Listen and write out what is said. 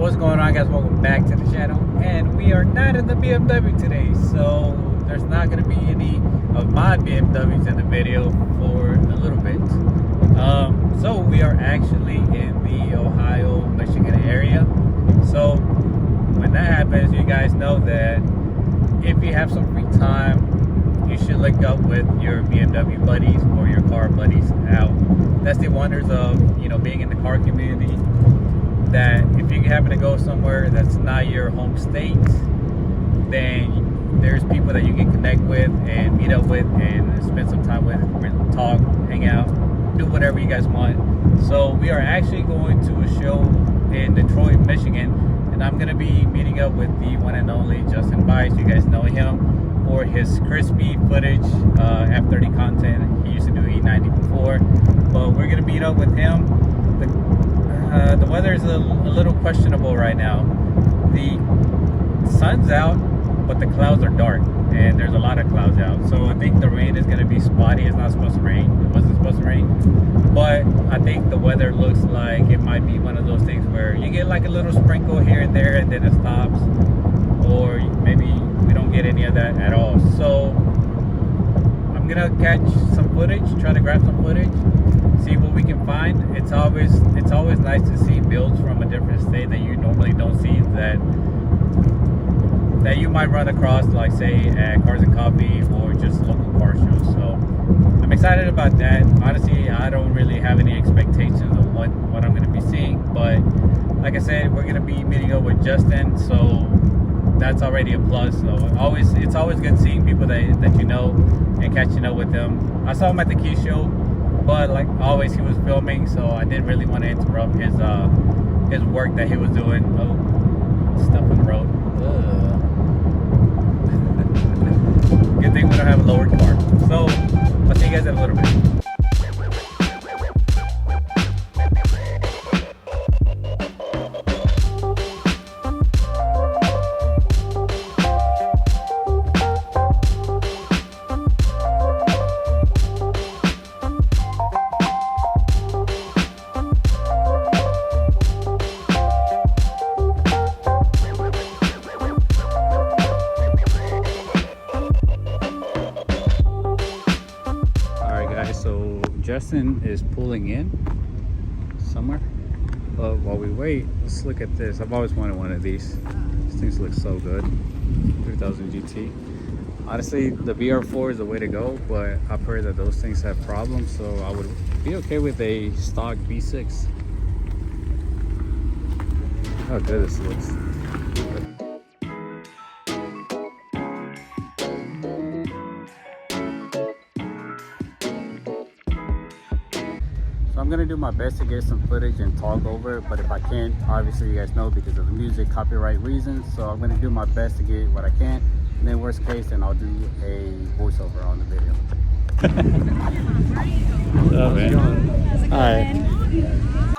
What's going on, guys? Welcome back to the channel. And we are not in the BMW today, so there's not going to be any of my BMWs in the video for a little bit. So we are actually in the Ohio, Michigan area. So when that happens, you guys know that if you have some free time, you should link up with your BMW buddies or your car buddies out. That's the wonders of, you know, being in the car community, that if you happen to go somewhere that's not your home state, then there's people that you can connect with and meet up with and spend some time with, talk, hang out, do whatever you guys want. So we are actually going to a show in Detroit, Michigan, and I'm going to be meeting up with the one and only Justin Bice. You guys know him for his crispy footage, F30 content. He used to do E90 before, but we're going to meet up with him. The weather is a little questionable right now. The sun's out, but the clouds are dark, and there's a lot of clouds out. So I think the rain is going to be spotty. It's not supposed to rain. It wasn't supposed to rain. But I think the weather looks like it might be one of those things where you get like a little sprinkle here and there, and then it stops. Or maybe we don't get any of that at all. So I'm going to catch some footage, try to grab some footage, see what we can find. It's always nice to see builds from a different state that you normally don't see, that you might run across, like say at Cars and Coffee or just local car shows. So I'm excited about that. Honestly, I don't really have any expectations of what I'm going to be seeing, but like I said, we're going to be meeting up with Justin, so that's already a plus. So it's always good seeing people that you know and catching up with them. I saw him at the Key Show, but like always, he was filming, so I didn't really want to interrupt his work that he was doing. Oh, stuff on the road. Good thing we don't have a lowered car. So I'll see you guys in a little bit. So Justin is pulling in somewhere, but while we wait, let's look at this. I've always wanted one of these. These things look so good. 3000 GT. Honestly, the VR4 is the way to go, but I've heard that those things have problems, so I would be okay with a stock V6. How good this looks. I'm gonna do my best to get some footage and talk over it, but if I can't, obviously you guys know, because of the music copyright reasons, so I'm gonna do my best to get what I can, and then worst case, then I'll do a voiceover on the video. What's up, man? How's it going? All right.